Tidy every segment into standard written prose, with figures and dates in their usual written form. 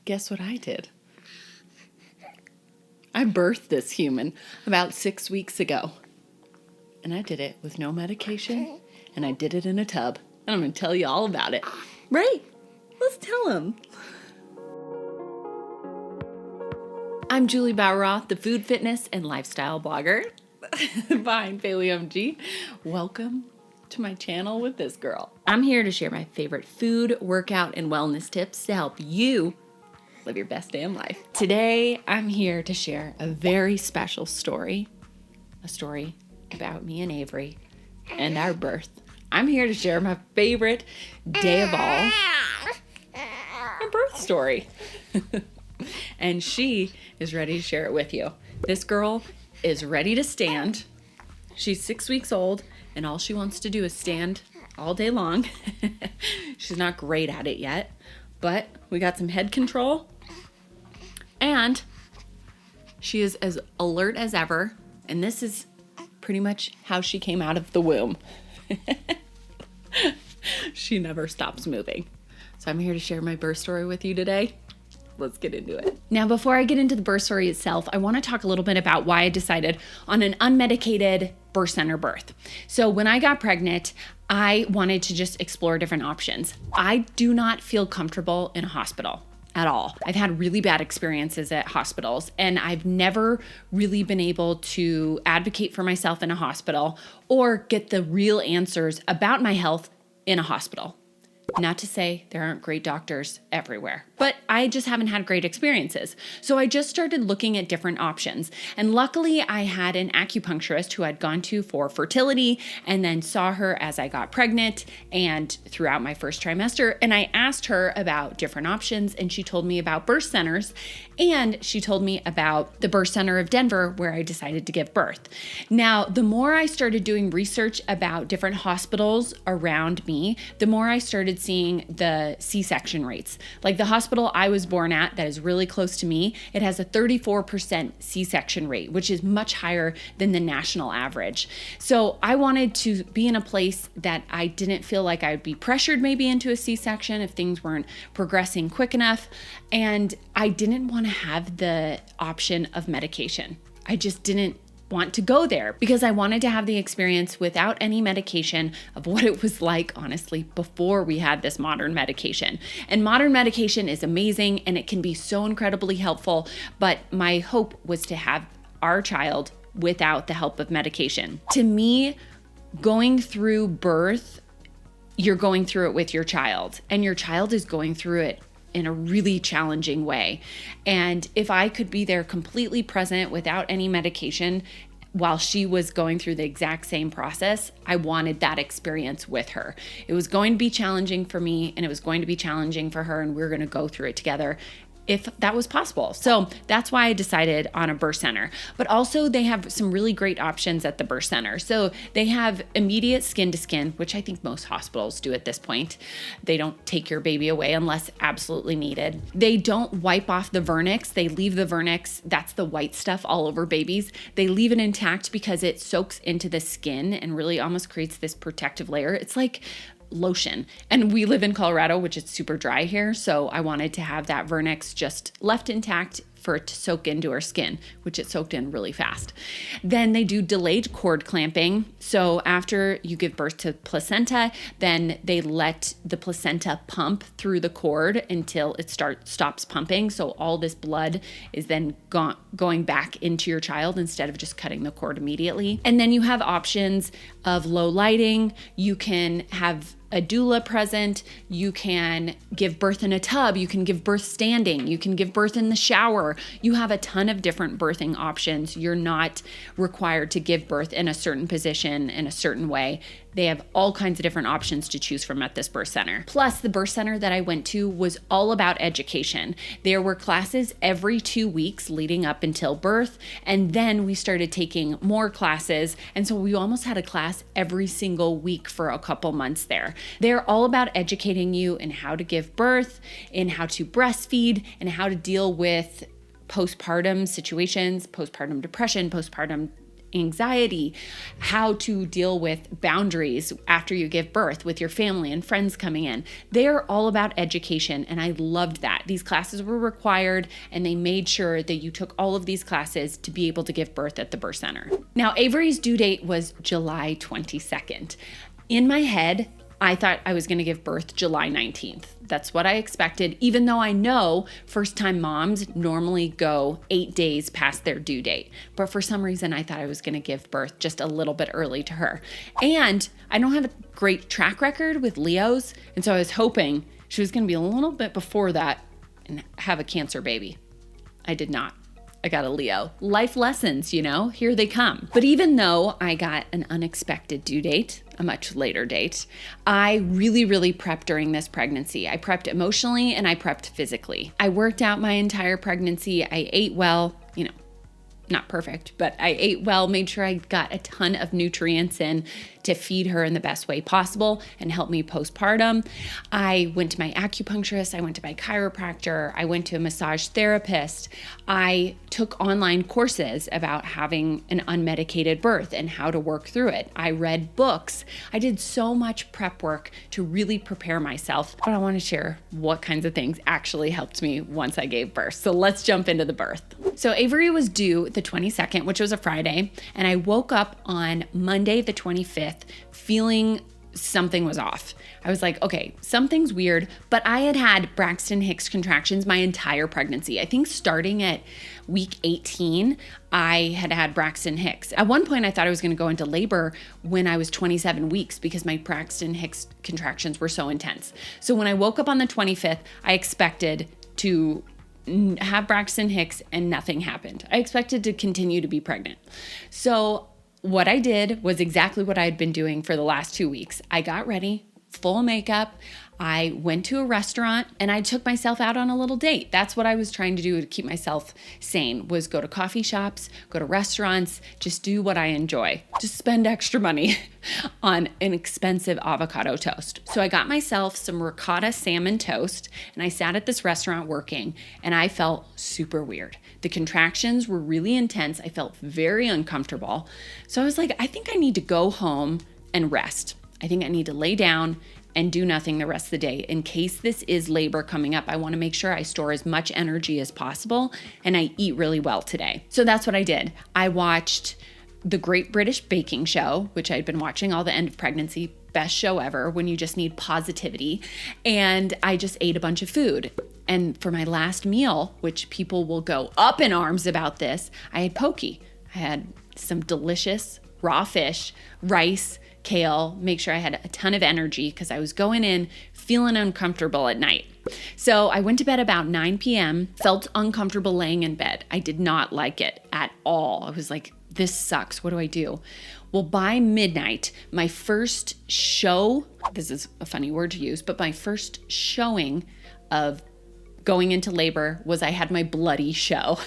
guess what I did? I birthed this human about 6 weeks ago. And I did it with no medication, and I did it in a tub. And I'm going to tell you all about it. Right? Let's tell him. I'm Juli Bauer Roth, the food, fitness, and lifestyle blogger behind PaleoMG. Welcome to my channel with this girl. I'm here to share my favorite food, workout, and wellness tips to help you live your best damn life. Today, I'm here to share a very special story, a story about me and Avery and our birth. I'm here to share my favorite day of all, my birth story. And she is ready to share it with you. This girl is ready to stand. She's 6 weeks old, and all she wants to do is stand all day long. She's not great at it yet, but we got some head control, and she is as alert as ever, and this is pretty much how she came out of the womb. She never stops moving. So I'm here to share my birth story with you today. Let's get into it. Now, before I get into the birth story itself, I want to talk a little bit about why I decided on an unmedicated birth center birth. So when I got pregnant, I wanted to just explore different options. I do not feel comfortable in a hospital at all. I've had really bad experiences at hospitals, and I've never really been able to advocate for myself in a hospital or get the real answers about my health in a hospital. Not to say there aren't great doctors everywhere, but I just haven't had great experiences. So I just started looking at different options. And luckily I had an acupuncturist who I'd gone to for fertility and then saw her as I got pregnant and throughout my first trimester. And I asked her about different options, and she told me about birth centers, and she told me about the birth center of Denver where I decided to give birth. Now, the more I started doing research about different hospitals around me, the more I started seeing the C-section rates. Like the hospital I was born at that is really close to me, it has a 34% C-section rate, which is much higher than the national average. So I wanted to be in a place that I didn't feel like I would be pressured maybe into a C-section if things weren't progressing quick enough. And I didn't want to have the option of medication. I just didn't want to go there because I wanted to have the experience without any medication of what it was like, honestly, before we had this modern medication. And modern medication is amazing and it can be so incredibly helpful, but my hope was to have our child without the help of medication. To me, going through birth, you're going through it with your child, and your child is going through it in a really challenging way. And if I could be there completely present without any medication while she was going through the exact same process, I wanted that experience with her. It was going to be challenging for me, and it was going to be challenging for her, and we were going to go through it together if that was possible. So that's why I decided on a birth center. But also they have some really great options at the birth center. So they have immediate skin to skin, which I think most hospitals do at this point. They don't take your baby away unless absolutely needed. They don't wipe off the Vernix. They leave the Vernix, that's the white stuff all over babies. They leave it intact because it soaks into the skin and really almost creates this protective layer. It's like lotion. And we live in Colorado, which is super dry here. So I wanted to have that Vernix just left intact for it to soak into our skin, which it soaked in really fast. Then they do delayed cord clamping. So after you give birth to placenta, then they let the placenta pump through the cord until it stops pumping. So all this blood is then going back into your child instead of just cutting the cord immediately. And then you have options of low lighting. You can have a doula present. You can give birth in a tub. You can give birth standing. You can give birth in the shower. You have a ton of different birthing options. You're not required to give birth in a certain position in a certain way. They have all kinds of different options to choose from at this birth center. Plus, the birth center that I went to was all about education. There were classes every 2 weeks leading up until birth, and then we started taking more classes, and so we almost had a class every single week for a couple months there. They're all about educating you in how to give birth, in how to breastfeed, and how to deal with postpartum situations, postpartum depression, postpartum anxiety, how to deal with boundaries after you give birth with your family and friends coming in. They're all about education, and I loved that. These classes were required, and they made sure that you took all of these classes to be able to give birth at the birth center. Now, Avery's due date was July 22nd. In my head, I thought I was going to give birth July 19th. That's what I expected, even though I know first-time moms normally go 8 days past their due date. But for some reason, I thought I was going to give birth just a little bit early to her. And I don't have a great track record with Leos, and so I was hoping she was going to be a little bit before that and have a Cancer baby. I did not. I got a Leo. Life lessons, here they come. But even though I got an unexpected due date, a much later date, I really, really prepped during this pregnancy. I prepped emotionally and I prepped physically. I worked out my entire pregnancy. I ate well, not perfect, but I ate well, made sure I got a ton of nutrients in to feed her in the best way possible and help me postpartum. I went to my acupuncturist, I went to my chiropractor, I went to a massage therapist. I took online courses about having an unmedicated birth and how to work through it. I read books. I did so much prep work to really prepare myself, but I want to share what kinds of things actually helped me once I gave birth. So let's jump into the birth. So Avery was due the 22nd, which was a Friday, and I woke up on Monday the 25th feeling something was off. I was like, okay, something's weird, but I had had Braxton Hicks contractions my entire pregnancy. I think starting at week 18, I had had Braxton Hicks. At one point, I thought I was going to go into labor when I was 27 weeks because my Braxton Hicks contractions were so intense. So when I woke up on the 25th, I expected to have Braxton Hicks and nothing happened. I expected to continue to be pregnant. So what I did was exactly what I had been doing for the last 2 weeks. I got ready, full makeup. I went to a restaurant and I took myself out on a little date. That's what I was trying to do to keep myself sane, was go to coffee shops, go to restaurants, just do what I enjoy. Just spend extra money on an expensive avocado toast. So I got myself some ricotta salmon toast and I sat at this restaurant working and I felt super weird. The contractions were really intense. I felt very uncomfortable. So I was like, I think I need to go home and rest. I think I need to lay down and do nothing the rest of the day. In case this is labor coming up, I want to make sure I store as much energy as possible and I eat really well today. So that's what I did. I watched the Great British Baking Show, which I'd been watching all the end of pregnancy, best show ever when you just need positivity. And I just ate a bunch of food. And for my last meal, which people will go up in arms about this, I had poke. I had some delicious raw fish, rice, kale, make sure I had a ton of energy because I was going in feeling uncomfortable at night. So I went to bed about 9 p.m., felt uncomfortable laying in bed. I did not like it at all. I was like, this sucks. What do I do? Well, by midnight, my first show, this is a funny word to use, but my first showing of going into labor was I had my bloody show.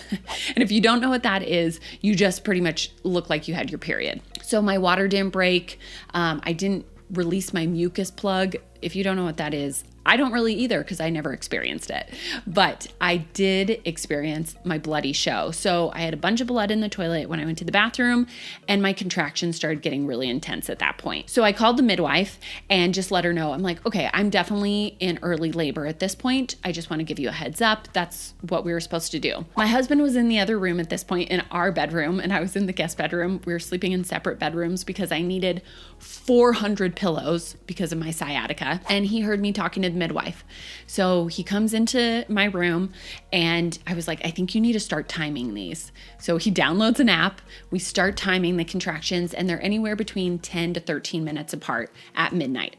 And if you don't know what that is, you just pretty much look like you had your period. So my water didn't break. I didn't release my mucus plug. If you don't know what that is, I don't really either because I never experienced it. But I did experience my bloody show. So I had a bunch of blood in the toilet when I went to the bathroom and my contractions started getting really intense at that point. So I called the midwife and just let her know. I'm like, okay, I'm definitely in early labor at this point. I just want to give you a heads up. That's what we were supposed to do. My husband was in the other room at this point in our bedroom and I was in the guest bedroom. We were sleeping in separate bedrooms because I needed 400 pillows because of my sciatica. And he heard me talking to the midwife. So he comes into my room and I was like, I think you need to start timing these. So he downloads an app. We start timing the contractions and they're anywhere between 10 to 13 minutes apart at midnight.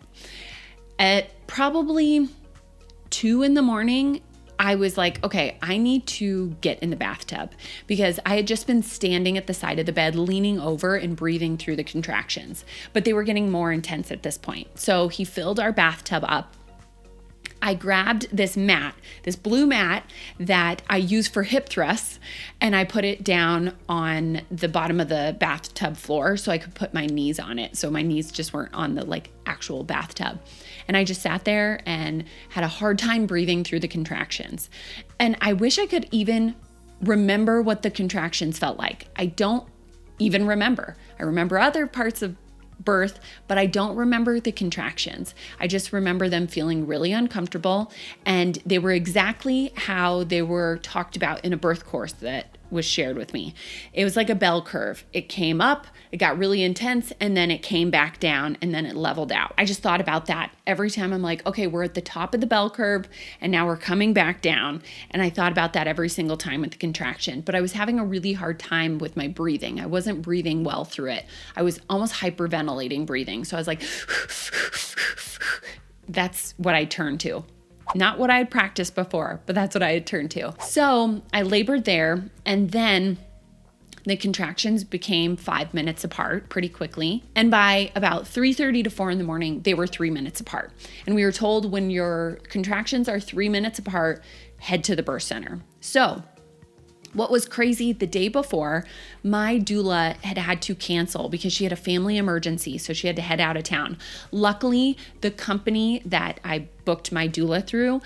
At probably 2 a.m, I was like, okay, I need to get in the bathtub because I had just been standing at the side of the bed, leaning over and breathing through the contractions, but they were getting more intense at this point. So he filled our bathtub up. I grabbed this mat, this blue mat that I use for hip thrusts, and I put it down on the bottom of the bathtub floor so I could put my knees on it. So my knees just weren't on the actual bathtub. And I just sat there and had a hard time breathing through the contractions. And I wish I could even remember what the contractions felt like. I don't even remember. I remember other parts of birth, but I don't remember the contractions. I just remember them feeling really uncomfortable, and they were exactly how they were talked about in a birth course that was shared with me. It was like a bell curve. It came up, it got really intense, and then it came back down, and then it leveled out. I just thought about that every time. I'm like, okay, we're at the top of the bell curve, and now we're coming back down. And I thought about that every single time with the contraction, but I was having a really hard time with my breathing. I wasn't breathing well through it. I was almost hyperventilating breathing. So I was like, that's what I turned to. Not what I had practiced before, but that's what I had turned to. So I labored there, and then the contractions became 5 minutes apart pretty quickly. And by about 3:30 to 4 in the morning, they were 3 minutes apart. And we were told when your contractions are 3 minutes apart, head to the birth center. So what was crazy, the day before, my doula had to cancel because she had a family emergency, so she had to head out of town. Luckily, the company that I booked my doula through,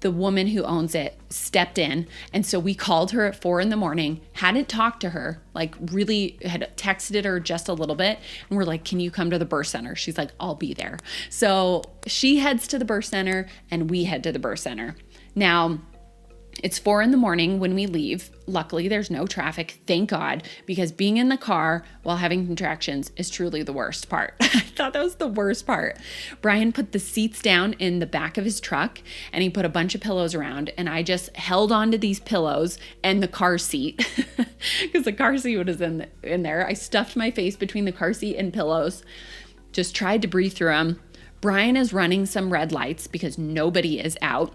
the woman who owns it, stepped in. And so we called her at 4 in the morning, hadn't talked to her, like really had texted her just a little bit. And we're like, can you come to the birth center? She's like, I'll be there. So she heads to the birth center and we head to the birth center. Now, it's 4 in the morning when we leave. Luckily, there's no traffic, thank God, because being in the car while having contractions is truly the worst part. I thought that was the worst part. Brian put the seats down in the back of his truck and he put a bunch of pillows around, and I just held onto these pillows and the car seat because the car seat was in there. I stuffed my face between the car seat and pillows, just tried to breathe through them. Brian is running some red lights because nobody is out.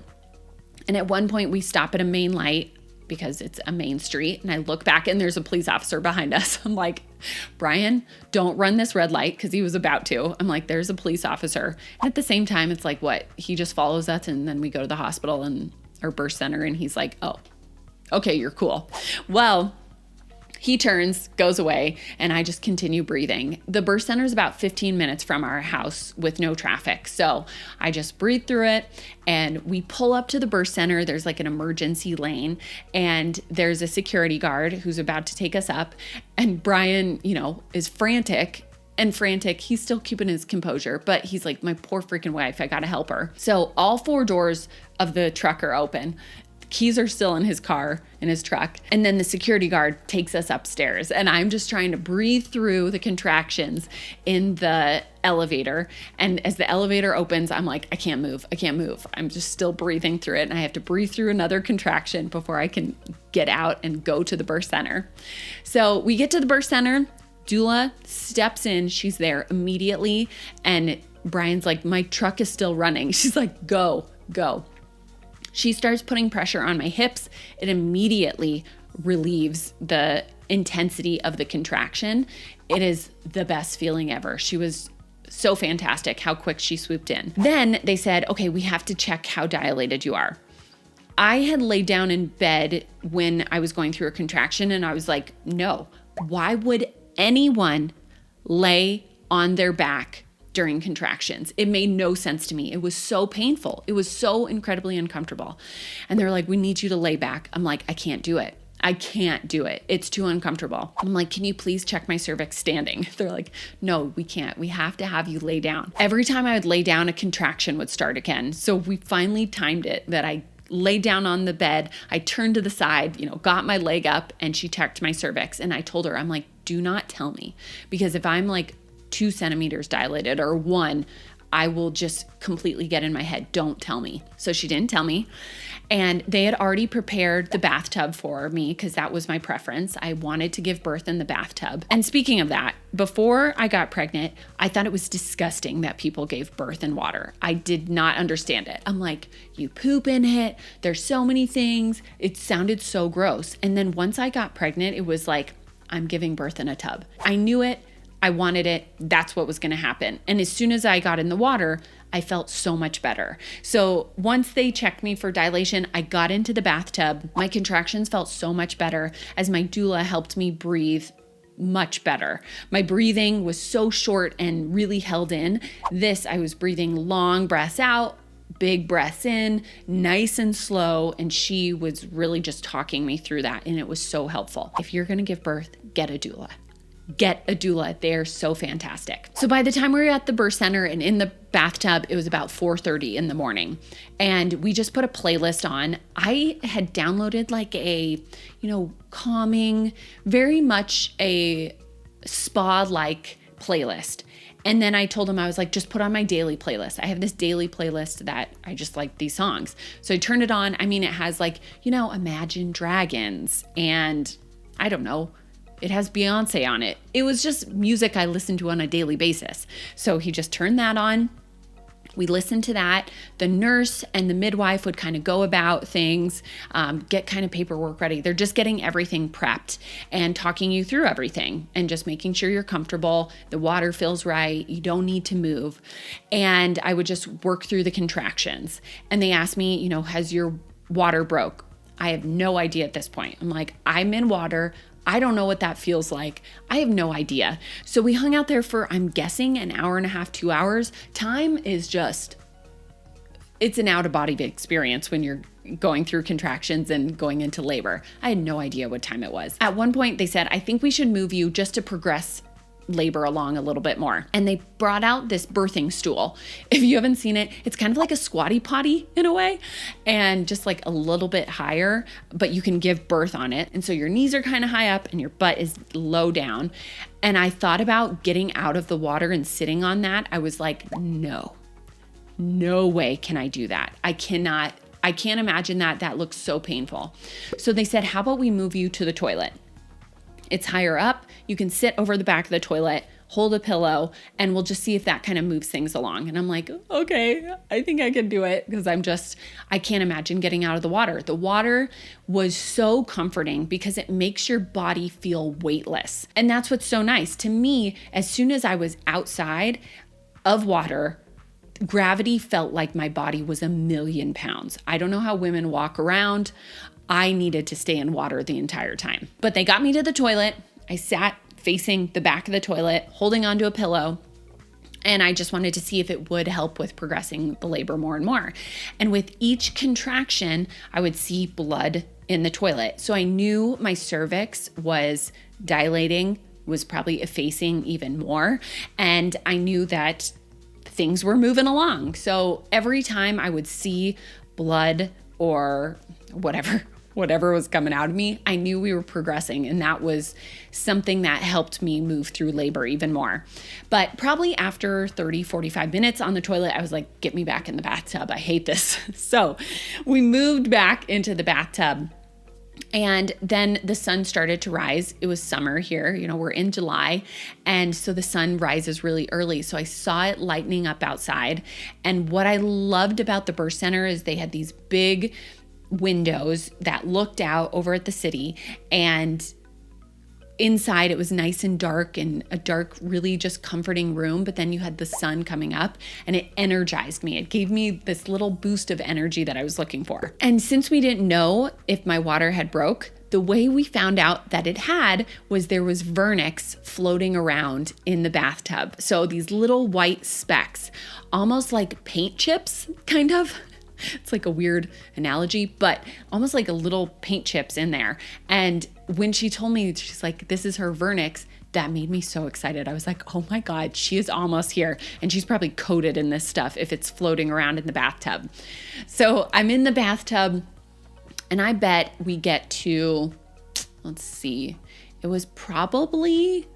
And at one point we stop at a main light because it's a main street, and I look back and there's a police officer behind us. I'm like, Brian, don't run this red light, because he was about to. I'm like, there's a police officer. And at the same time, it's like, what? He just follows us, and then we go to the hospital or birth center, and he's like, oh, okay, you're cool. Well, he turns, goes away, and I just continue breathing. The birth center is about 15 minutes from our house with no traffic. So I just breathe through it, and we pull up to the birth center. There's like an emergency lane, and there's a security guard who's about to take us up. And Brian, is frantic. He's still keeping his composure, but he's like, my poor freaking wife, I gotta help her. So all 4 doors of the truck are open. Keys are still in his car, in his truck. And then the security guard takes us upstairs, and I'm just trying to breathe through the contractions in the elevator. And as the elevator opens, I'm like, I can't move. I'm just still breathing through it. And I have to breathe through another contraction before I can get out and go to the birth center. So we get to the birth center, doula steps in, she's there immediately. And Brian's like, my truck is still running. She's like, go. She starts putting pressure on my hips. It immediately relieves the intensity of the contraction. It is the best feeling ever. She was so fantastic how quick she swooped in. Then they said, okay, we have to check how dilated you are. I had laid down in bed when I was going through a contraction, and I was like, no, why would anyone lay on their back during contractions? It made no sense to me. It was so painful. It was so incredibly uncomfortable. And they're like, we need you to lay back. I'm like, I can't do it. It's too uncomfortable. I'm like, can you please check my cervix standing? They're like, no, we can't. We have to have you lay down. Every time I would lay down, a contraction would start again. So we finally timed it that I laid down on the bed. I turned to the side, got my leg up, and she checked my cervix. And I told her, I'm like, do not tell me, because if I'm like 2 centimeters dilated or 1, I will just completely get in my head. Don't tell me. So she didn't tell me. And they had already prepared the bathtub for me because that was my preference. I wanted to give birth in the bathtub. And speaking of that, before I got pregnant, I thought it was disgusting that people gave birth in water. I did not understand it. I'm like, you poop in it. There's so many things. It sounded so gross. And then once I got pregnant, it was like, I'm giving birth in a tub. I knew it. I wanted it. That's what was going to happen. And as soon as I got in the water, I felt so much better. So once they checked me for dilation, I got into the bathtub. My contractions felt so much better as my doula helped me breathe much better. My breathing was so short and really held in. I was breathing long breaths out, big breaths in, nice and slow. And she was really just talking me through that. And it was so helpful. If you're going to give birth, get a doula. get a doula. They're so fantastic. So by the time we were at the birth center and in the bathtub, it was about 4:30 in the morning. And we just put a playlist on. I had downloaded like a, calming, very much a spa-like playlist. And then I told him, I was like, just put on my daily playlist. I have this daily playlist that I just like these songs. So I turned it on. I mean, it has like, Imagine Dragons and I don't know, it has Beyonce on it. It was just music I listened to on a daily basis. So he just turned that on. We listened to that. The nurse and the midwife would kind of go about things, get kind of paperwork ready. They're just getting everything prepped and talking you through everything and just making sure you're comfortable. The water feels right. You don't need to move. And I would just work through the contractions. And they asked me, has your water broke? I have no idea at this point. I'm like, I'm in water. I don't know what that feels like. I have no idea. So we hung out there for, I'm guessing, an hour and a half, 2 hours. Time is just, it's an out-of-body experience when you're going through contractions and going into labor. I had no idea what time it was. At one point, they said, I think we should move you just to progress labor along a little bit more. And they brought out this birthing stool. If you haven't seen it, it's kind of like a squatty potty in a way, and just like a little bit higher, but you can give birth on it. And so your knees are kind of high up and your butt is low down. And I thought about getting out of the water and sitting on that. I was like, no way can I do that. I can't imagine that. That looks so painful. So they said, how about we move you to the toilet? It's higher up. You can sit over the back of the toilet, hold a pillow, and we'll just see if that kind of moves things along. And I'm like, okay, I think I can do it because I can't imagine getting out of the water. The water was so comforting because it makes your body feel weightless. And that's what's so nice. To me, as soon as I was outside of water, gravity felt like my body was 1,000,000 pounds. I don't know how women walk around. I needed to stay in water the entire time. But they got me to the toilet. I sat facing the back of the toilet, holding onto a pillow. And I just wanted to see if it would help with progressing the labor more and more. And with each contraction, I would see blood in the toilet. So I knew my cervix was dilating, was probably effacing even more. And I knew that things were moving along. So every time I would see blood or whatever was coming out of me, I knew we were progressing. And that was something that helped me move through labor even more. But probably after 30, 45 minutes on the toilet, I was like, get me back in the bathtub. I hate this. So we moved back into the bathtub. And then the sun started to rise. It was summer here, we're in July. And so the sun rises really early. So I saw it lightening up outside. And what I loved about the birth center is they had these big windows that looked out over at the city, and inside it was nice and dark, and a dark, really just comforting room. But then you had the sun coming up and it energized me. It gave me this little boost of energy that I was looking for. And since we didn't know if my water had broke, the way we found out that it had was there was Vernix floating around in the bathtub. So these little white specks, almost like paint chips, kind of. It's like a weird analogy, but almost like a little paint chips in there. And when she told me, she's like, this is her Vernix, that made me so excited. I was like, oh my God, she is almost here. And she's probably coated in this stuff if it's floating around in the bathtub. So I'm in the bathtub, and I bet we get to, let's see, it was probably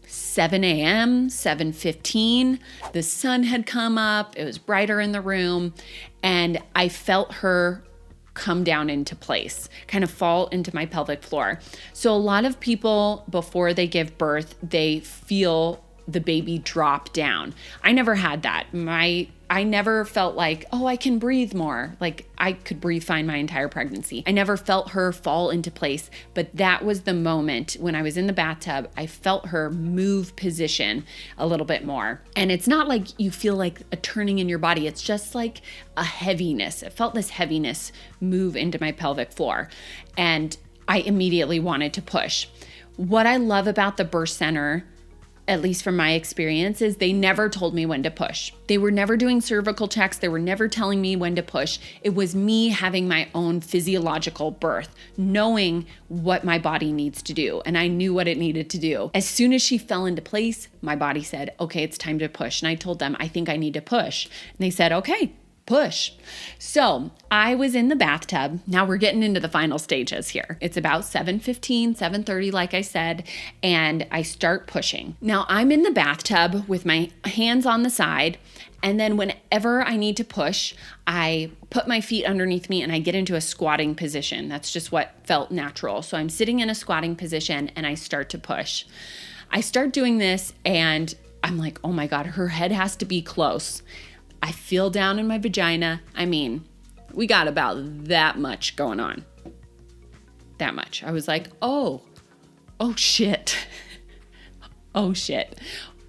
7 a.m., 7:15. The sun had come up. It was brighter in the room. And I felt her come down into place, kind of fall into my pelvic floor. So a lot of people, before they give birth, they feel the baby drop down. I never had that. I never felt like, oh, I can breathe more. Like I could breathe fine my entire pregnancy. I never felt her fall into place, but that was the moment when I was in the bathtub, I felt her move position a little bit more. And it's not like you feel like a turning in your body. It's just like a heaviness. I felt this heaviness move into my pelvic floor, and I immediately wanted to push. What I love about the birth center at least from my experience, is they never told me when to push. They were never doing cervical checks. They were never telling me when to push. It was me having my own physiological birth, knowing what my body needs to do. And I knew what it needed to do. As soon as she fell into place, my body said, okay, it's time to push. And I told them, I think I need to push. And they said, okay, push. So I was in the bathtub. Now we're getting into the final stages here. It's about 7:15, 7:30, like I said, and I start pushing. Now I'm in the bathtub with my hands on the side. And then whenever I need to push, I put my feet underneath me and I get into a squatting position. That's just what felt natural. So I'm sitting in a squatting position and I start to push. I start doing this and I'm like, oh my God, her head has to be close. I feel down in my vagina. I mean, we got about that much going on. That much. I was like, oh shit. Oh shit.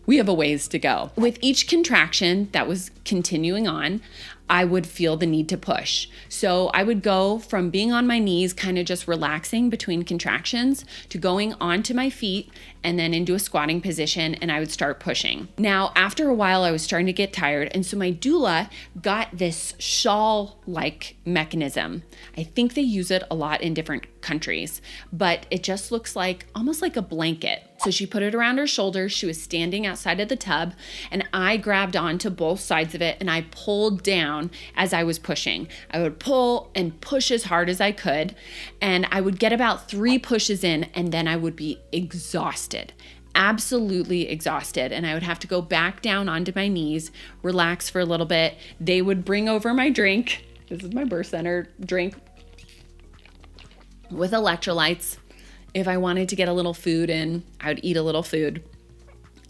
We have a ways to go. With each contraction that was continuing on, I would feel the need to push. So I would go from being on my knees, kind of just relaxing between contractions, to going onto my feet and then into a squatting position, and I would start pushing. Now, after a while, I was starting to get tired, and so my doula got this shawl-like mechanism. I think they use it a lot in different countries, but it just looks like almost like a blanket. So she put it around her shoulders. She was standing outside of the tub, and I grabbed onto both sides of it, and I pulled down as I was pushing. I would pull and push as hard as I could, and I would get about 3 pushes in, and then I would be exhausted. Absolutely exhausted. And I would have to go back down onto my knees, relax for a little bit. They would bring over my drink. This is my birth center drink with electrolytes. If I wanted to get a little food in, I would eat a little food.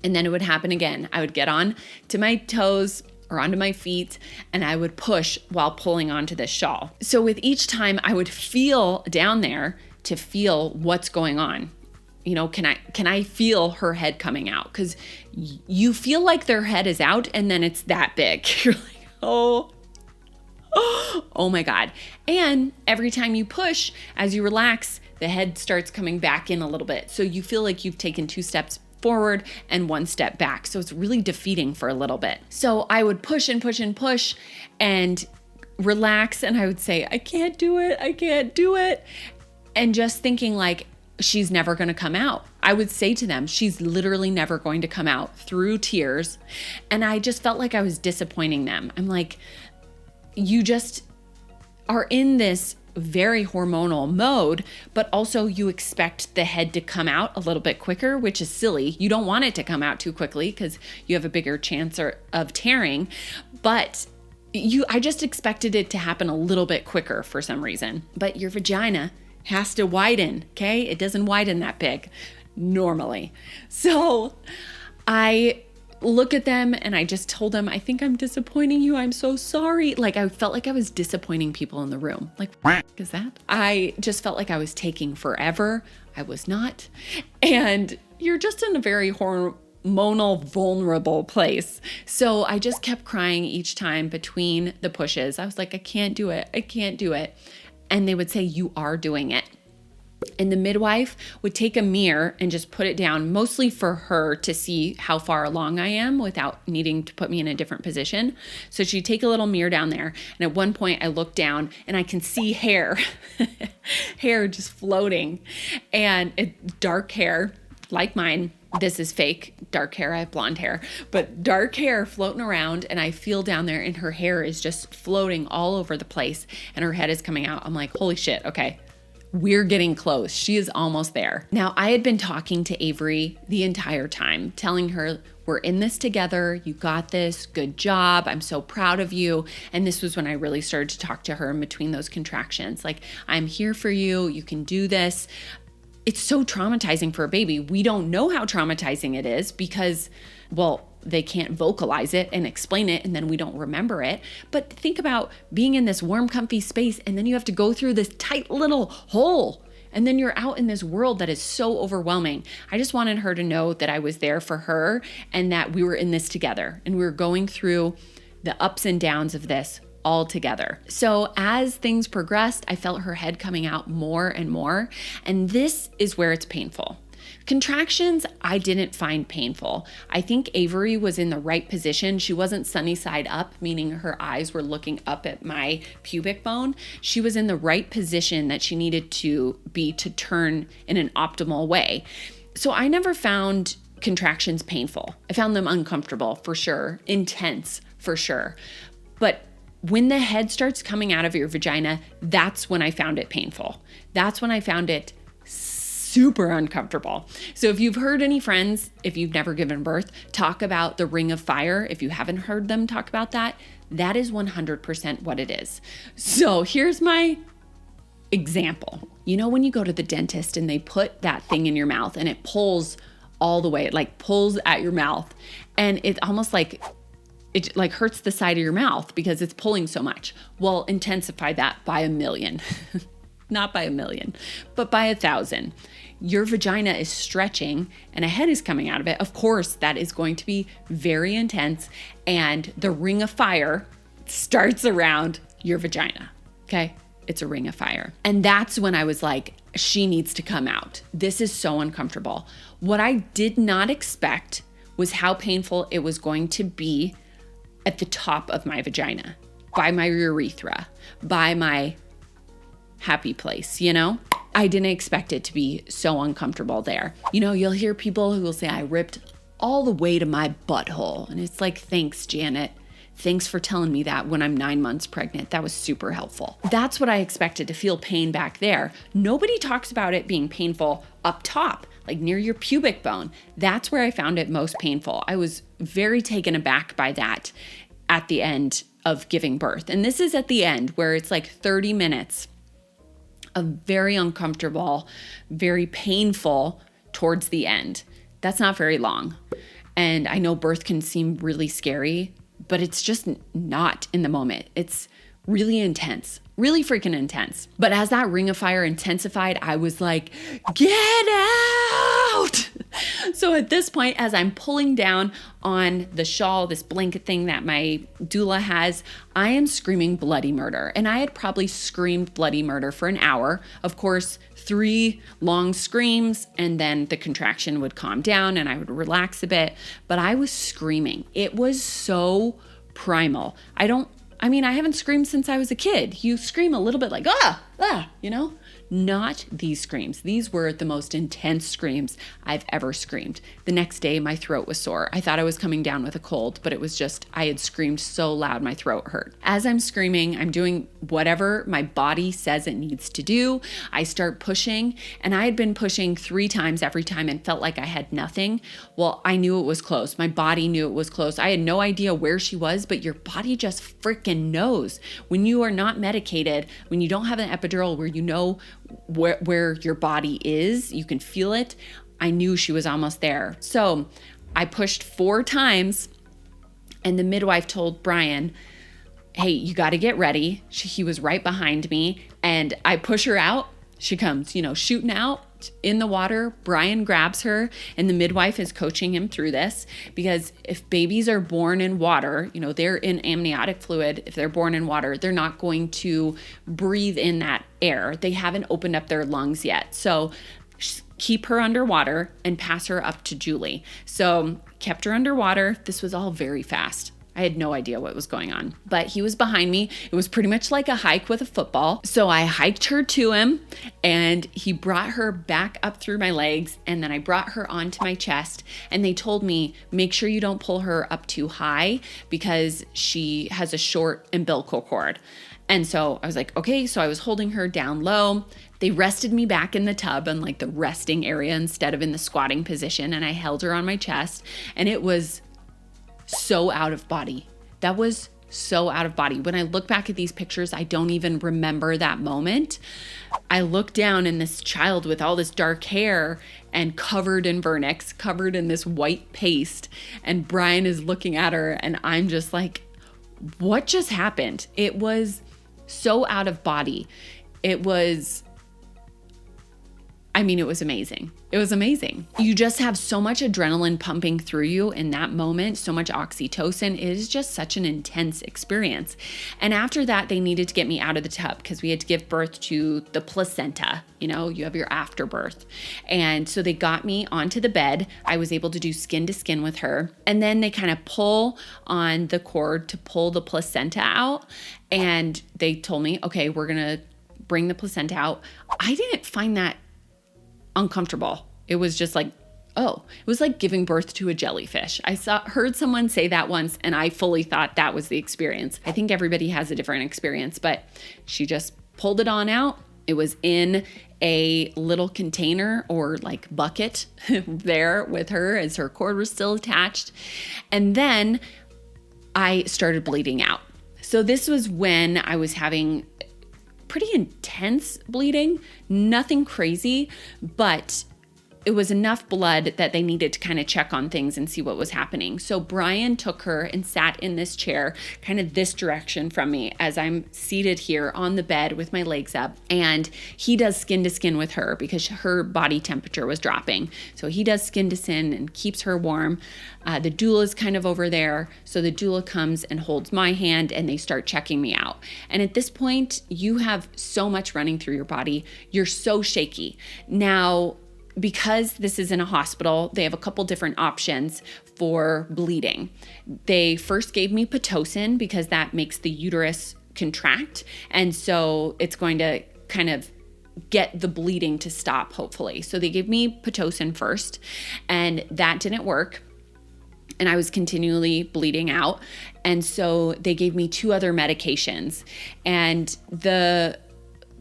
And then it would happen again. I would get on to my toes or onto my feet, and I would push while pulling onto this shawl. So with each time, I would feel down there to feel what's going on. You know, can I feel her head coming out? Because you feel like their head is out and then it's that big. You're like, oh my God. And every time you push, as you relax, the head starts coming back in a little bit. So you feel like you've taken 2 steps forward and 1 step back. So it's really defeating for a little bit. So I would push and push and push and relax. And I would say, I can't do it. I can't do it. And just thinking like, she's never going to come out. I would say to them, she's literally never going to come out, through tears. And I just felt like I was disappointing them. I'm like, you just are in this very hormonal mode, but also you expect the head to come out a little bit quicker, which is silly. You don't want it to come out too quickly because you have a bigger chance of tearing. But I just expected it to happen a little bit quicker for some reason. But your vagina has to widen, okay? It doesn't widen that big normally. So I look at them and I just told them, I think I'm disappointing you. I'm so sorry. Like I felt like I was disappointing people in the room. Like, what is that? I just felt like I was taking forever. I was not. And you're just in a very hormonal, vulnerable place. So I just kept crying each time between the pushes. I was like, I can't do it. I can't do it. And they would say, you are doing it. And the midwife would take a mirror and just put it down, mostly for her to see how far along I am without needing to put me in a different position. So she'd take a little mirror down there. And at one point I look down and I can see hair, hair just floating, and it's dark hair like mine. This is fake dark hair. I have blonde hair, but dark hair floating around, and I feel down there and her hair is just floating all over the place and her head is coming out. I'm like, holy shit. Okay. We're getting close. She is almost there. Now, I had been talking to Avery the entire time, telling her, we're in this together. You got this. Good job. I'm so proud of you. And this was when I really started to talk to her in between those contractions. Like, I'm here for you. You can do this. It's so traumatizing for a baby. We don't know how traumatizing it is because, well, they can't vocalize it and explain it, and then we don't remember it. But think about being in this warm, comfy space, and then you have to go through this tight little hole, and then you're out in this world that is so overwhelming. I just wanted her to know that I was there for her and that we were in this together, and we were going through the ups and downs of this all together. So as things progressed, I felt her head coming out more and more, and this is where it's painful. Contractions, I didn't find painful. I think Avery was in the right position. She wasn't sunny side up, meaning her eyes were looking up at my pubic bone. She was in the right position that she needed to be to turn in an optimal way. So I never found contractions painful. I found them uncomfortable for sure, intense for sure. But when the head starts coming out of your vagina, that's when I found it painful. That's when I found it super uncomfortable. So if you've heard any friends, if you've never given birth, talk about the ring of fire, if you haven't heard them talk about that, that is 100% what it is. So here's my example. You know when you go to the dentist and they put that thing in your mouth and it pulls all the way, it like pulls at your mouth, and it's almost like it like hurts the side of your mouth because it's pulling so much. Well, intensify that by 1,000,000. Not by 1,000,000, but by 1,000. Your vagina is stretching and a head is coming out of it. Of course, that is going to be very intense, and the ring of fire starts around your vagina. Okay? It's a ring of fire. And that's when I was like, she needs to come out. This is so uncomfortable. What I did not expect was how painful it was going to be at the top of my vagina, by my urethra, by my happy place, you know? I didn't expect it to be so uncomfortable there. You know, you'll hear people who will say, I ripped all the way to my butthole. And it's like, thanks, Janet. Thanks for telling me that when I'm 9 months pregnant. That was super helpful. That's what I expected, to feel pain back there. Nobody talks about it being painful up top, like near your pubic bone. That's where I found it most painful. I was very taken aback by that at the end of giving birth. And this is at the end where it's like 30 minutes of very uncomfortable, very painful towards the end. That's not very long. And I know birth can seem really scary, but it's just not in the moment. It's really intense, really freaking intense. But as that ring of fire intensified, I was like, get out! So at this point, as I'm pulling down on the shawl, this blanket thing that my doula has, I am screaming bloody murder. And I had probably screamed bloody murder for an hour. Of course, 3 long screams, and then the contraction would calm down and I would relax a bit. But I was screaming. It was so primal. I haven't screamed since I was a kid. You scream a little bit like, you know? Not these screams. These were the most intense screams I've ever screamed. The next day, my throat was sore. I thought I was coming down with a cold, but it was just, I had screamed so loud, my throat hurt. As I'm screaming, I'm doing whatever my body says it needs to do. I start pushing, and I had been pushing 3 times every time and felt like I had nothing. Well, I knew it was close. My body knew it was close. I had no idea where she was, but your body just freaking knows. When you are not medicated, when you don't have an epidural where you know where your body is, you can feel it. I knew she was almost there. So I pushed 4 times, and the midwife told Brian, hey, you got to get ready. He was right behind me, and I push her out. She comes, shooting out in the water. Brian grabs her, and the midwife is coaching him through this, because if babies are born in water, they're in amniotic fluid. If they're born in water, they're not going to breathe in that air. They haven't opened up their lungs yet. So keep her underwater and pass her up to Juli. So kept her underwater. This was all very fast. I had no idea what was going on, but he was behind me. It was pretty much like a hike with a football. So I hiked her to him, and he brought her back up through my legs, and then I brought her onto my chest, and they told me, make sure you don't pull her up too high because she has a short umbilical cord. And so I was like, okay, so I was holding her down low. They rested me back in the tub on like the resting area instead of in the squatting position, and I held her on my chest, and it was so out of body. That was so out of body. When I look back at these pictures, I don't even remember that moment. I look down, and this child with all this dark hair and covered in Vernix, covered in this white paste, and Brian is looking at her, and I'm just like, what just happened? It was so out of body. I I mean, it was amazing. It was amazing. You just have so much adrenaline pumping through you in that moment, so much oxytocin. It is just such an intense experience. And after that, they needed to get me out of the tub because we had to give birth to the placenta. You know, you have your afterbirth. And so they got me onto the bed. I was able to do skin to skin with her. And then they kind of pull on the cord to pull the placenta out. And they told me, okay, we're going to bring the placenta out. I didn't find that uncomfortable. It was just like, oh, it was like giving birth to a jellyfish. Heard someone say that once, and I fully thought that was the experience. I think everybody has a different experience, but she just pulled it on out. It was in a little container or like bucket there with her as her cord was still attached. And then I started bleeding out. So this was when I was having pretty intense bleeding, nothing crazy, but it was enough blood that they needed to kind of check on things and see what was happening. So Brian took her and sat in this chair, kind of this direction from me as I'm seated here on the bed with my legs up. And he does skin to skin with her because her body temperature was dropping. So he does skin to skin and keeps her warm. The doula is kind of over there. So the doula comes and holds my hand and they start checking me out. And at this point, you have so much running through your body. You're so shaky. Now, because this is in a hospital, they have a couple different options for bleeding. They first gave me Pitocin because that makes the uterus contract. And so it's going to kind of get the bleeding to stop, hopefully. So they gave me Pitocin first, and that didn't work. And I was continually bleeding out. And so they gave me 2 other medications. And the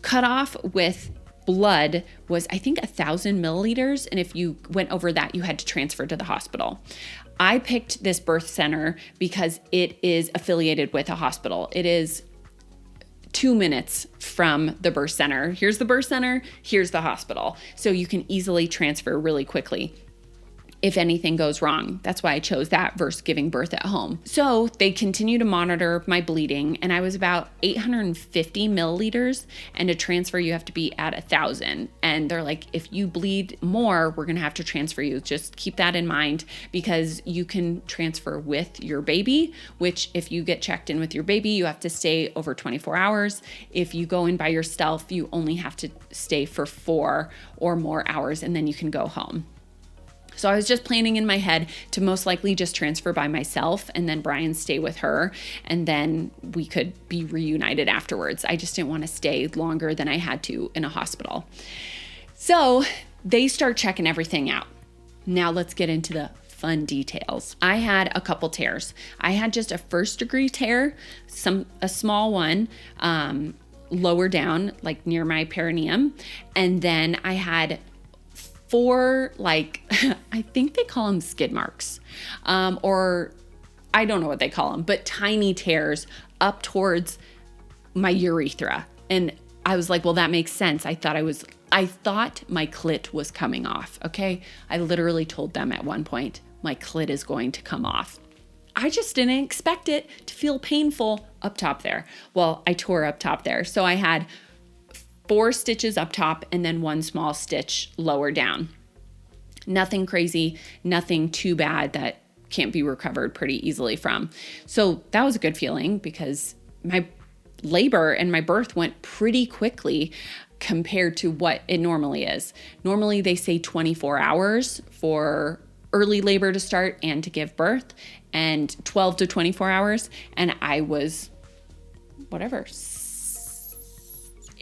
cutoff with blood was, I think, 1,000 milliliters. And if you went over that, you had to transfer to the hospital. I picked this birth center because it is affiliated with a hospital. It is 2 minutes from the birth center. Here's the birth center, here's the hospital. So you can easily transfer really quickly if anything goes wrong. That's why I chose that versus giving birth at home. So they continue to monitor my bleeding, and I was about 850 milliliters, and to transfer you have to be at 1,000. And they're like, if you bleed more, we're gonna have to transfer you. Just keep that in mind, because you can transfer with your baby, which if you get checked in with your baby, you have to stay over 24 hours. If you go in by yourself, you only have to stay for 4 or more hours, and then you can go home. So I was just planning in my head to most likely just transfer by myself and then Brian stay with her, and then we could be reunited afterwards. I just didn't want to stay longer than I had to in a hospital. So they start checking everything out. Now let's get into the fun details. I had a couple tears. I had just a 1st-degree tear, a small one, lower down, like near my perineum. And then I had 4, like, I think they call them skid marks, or I don't know what they call them, but tiny tears up towards my urethra. And I was like, well, that makes sense. I thought my clit was coming off. Okay. I literally told them at one point, my clit is going to come off. I just didn't expect it to feel painful up top there. Well, I tore up top there. So I had 4 stitches up top and then 1 small stitch lower down. Nothing crazy, nothing too bad that can't be recovered pretty easily from. So that was a good feeling because my labor and my birth went pretty quickly compared to what it normally is. Normally they say 24 hours for early labor to start and to give birth, and 12 to 24 hours. And I was,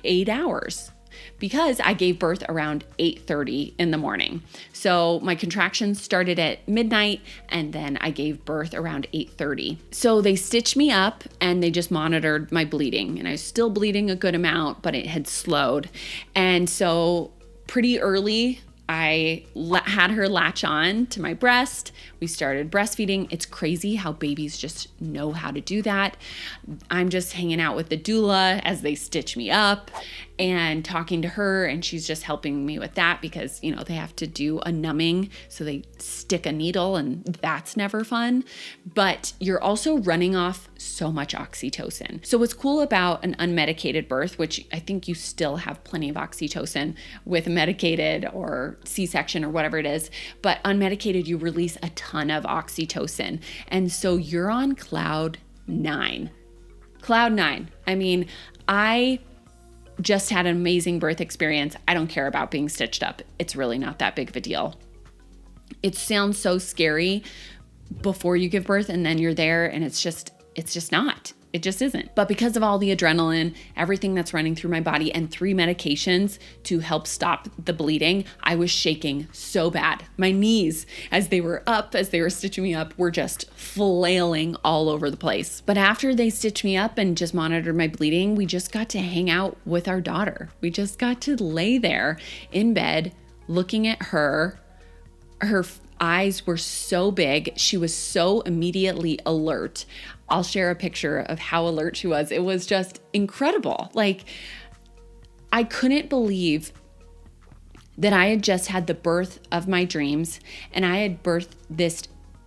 8 hours, because I gave birth around 8:30 in the morning. So my contractions started at midnight, and then I gave birth around 8:30. So they stitched me up and they just monitored my bleeding, and I was still bleeding a good amount, but it had slowed. And so pretty early, I had her latch on to my breast. We started breastfeeding. It's crazy how babies just know how to do that. I'm just hanging out with the doula as they stitch me up. and talking to her, and she's just helping me with that because, you know, they have to do a numbing, so they stick a needle and that's never fun. But you're also running off so much oxytocin. So what's cool about an unmedicated birth, which I think you still have plenty of oxytocin with medicated or C-section or whatever it is, but unmedicated, you release a ton of oxytocin. And so you're on cloud nine. Cloud nine. I mean, I just had an amazing birth experience. I don't care about being stitched up. It's really not that big of a deal. It sounds so scary before you give birth, and then you're there and it's just not. It just isn't. But because of all the adrenaline, everything that's running through my body, and 3 medications to help stop the bleeding, I was shaking so bad. My knees, as they were stitching me up, were just flailing all over the place. But after they stitched me up and just monitored my bleeding, we just got to hang out with our daughter. We just got to lay there in bed looking at her. Her eyes were so big. She was so immediately alert. I'll share a picture of how alert she was. It was just incredible. Like, I couldn't believe that I had just had the birth of my dreams, and I had birthed this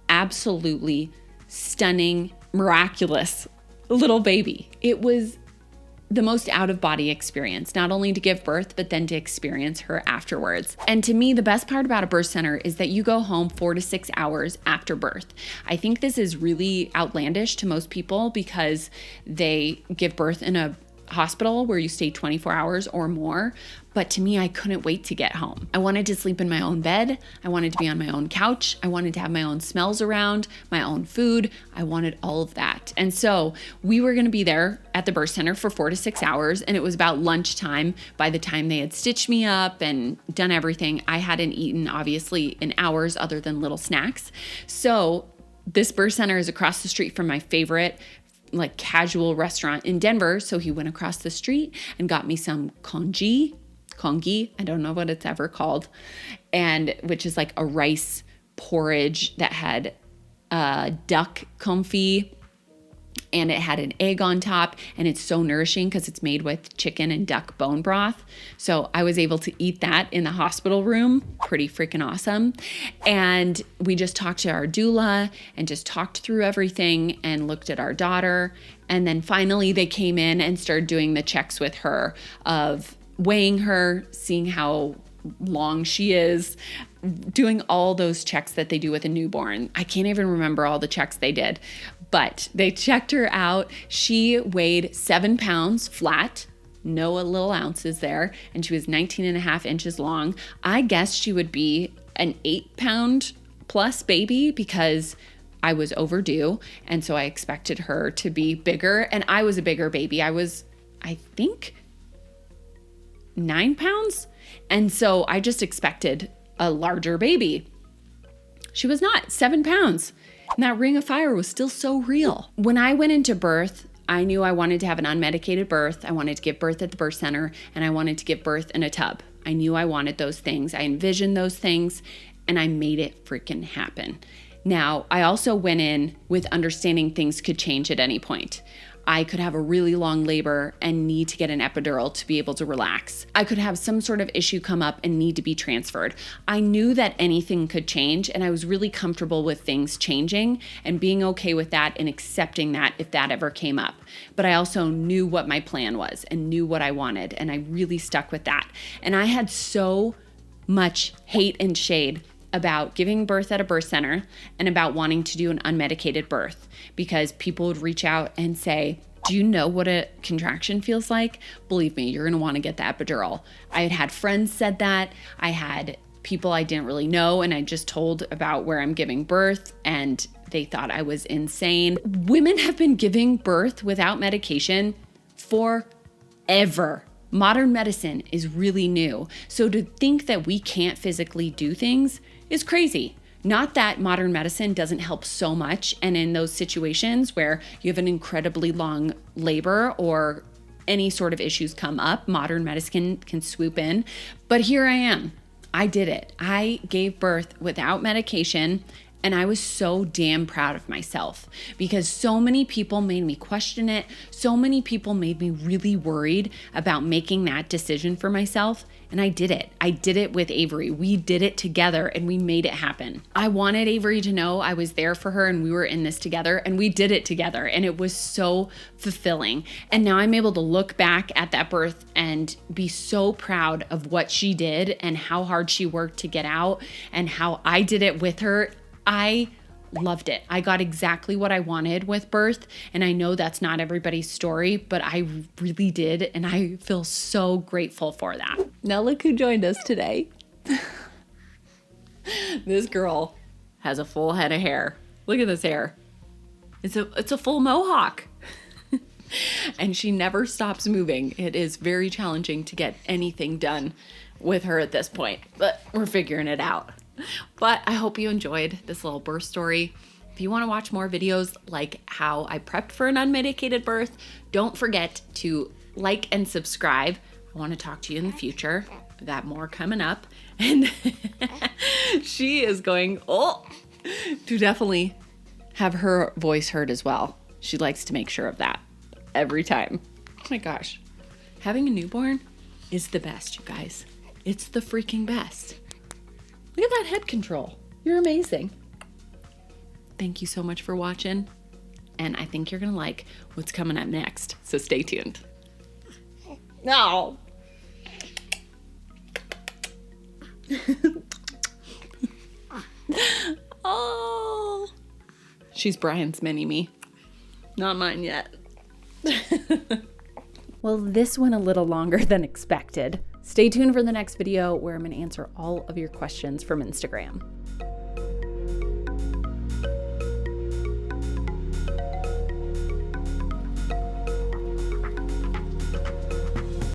absolutely stunning, miraculous little baby. It was the most out-of-body experience, not only to give birth, but then to experience her afterwards. And to me, the best part about a birth center is that you go home 4 to 6 hours after birth. I think this is really outlandish to most people because they give birth in a hospital where you stay 24 hours or more. But to me, I couldn't wait to get home. I wanted to sleep in my own bed. I wanted to be on my own couch. I wanted to have my own smells around, my own food. I wanted all of that. And so we were going to be there at the birth center for 4 to 6 hours. And it was about lunchtime by the time they had stitched me up and done everything. I hadn't eaten, obviously, in hours other than little snacks. So this birth center is across the street from my favorite like casual restaurant in Denver. So he went across the street and got me some congee, I don't know what it's ever called, and which is like a rice porridge that had duck confit, and it had an egg on top, and it's so nourishing because it's made with chicken and duck bone broth. So I was able to eat that in the hospital room. Pretty freaking awesome. And we just talked to our doula and just talked through everything and looked at our daughter. And then finally they came in and started doing the checks with her of weighing her, seeing how long she is, doing all those checks that they do with a newborn. I can't even remember all the checks they did, but they checked her out. She weighed 7 pounds flat, no little ounces there, and she was 19 and a half inches long. I guess she would be an 8-pound plus baby because I was overdue, and so I expected her to be bigger, and I was a bigger baby. I was, I think, 9 pounds. And so I just expected a larger baby. She was not 7 pounds. And that ring of fire was still so real. When I went into birth, I knew I wanted to have an unmedicated birth. I wanted to give birth at the birth center, and I wanted to give birth in a tub. I knew I wanted those things. I envisioned those things, and I made it freaking happen. Now, I also went in with understanding things could change at any point. I could have a really long labor and need to get an epidural to be able to relax. I could have some sort of issue come up and need to be transferred. I knew that anything could change, and I was really comfortable with things changing and being okay with that and accepting that if that ever came up. But I also knew what my plan was and knew what I wanted, and I really stuck with that. And I had so much hate and shade about giving birth at a birth center and about wanting to do an unmedicated birth because people would reach out and say, do you know what a contraction feels like? Believe me, you're going to want to get the epidural. I had had friends said that. I had people I didn't really know, and I just told about where I'm giving birth, and they thought I was insane. Women have been giving birth without medication forever. Modern medicine is really new. So to think that we can't physically do things is crazy. Not that modern medicine doesn't help so much, and in those situations where you have an incredibly long labor or any sort of issues come up, modern medicine can swoop in. But here I am. I did it. I gave birth without medication And I was so damn proud of myself because so many people made me question it. So many people made me really worried about making that decision for myself. And I did it. I did it with Avery. We did it together and we made it happen. I wanted Avery to know I was there for her and we were in this together, and we did it together. And it was so fulfilling. And now I'm able to look back at that birth and be so proud of what she did and how hard she worked to get out and how I did it with her. I loved it. I got exactly what I wanted with birth. And I know that's not everybody's story, but I really did. And I feel so grateful for that. Now look who joined us today. This girl has a full head of hair. Look at this hair. It's a full mohawk. And she never stops moving. It is very challenging to get anything done with her at this point, but we're figuring it out. But I hope you enjoyed this little birth story. If you want to watch more videos like how I prepped for an unmedicated birth, don't forget to like and subscribe. I want to talk to you in the future. I got more coming up. And she is going, to definitely have her voice heard as well. She likes to make sure of that every time. Oh my gosh. Having a newborn is the best, you guys. It's the freaking best. Look at that head control. You're amazing. Thank you so much for watching. And I think you're going to like what's coming up next. So stay tuned. No. Oh. She's Brian's mini-me. Not mine yet. Well, this went a little longer than expected. Stay tuned for the next video where I'm going to answer all of your questions from Instagram.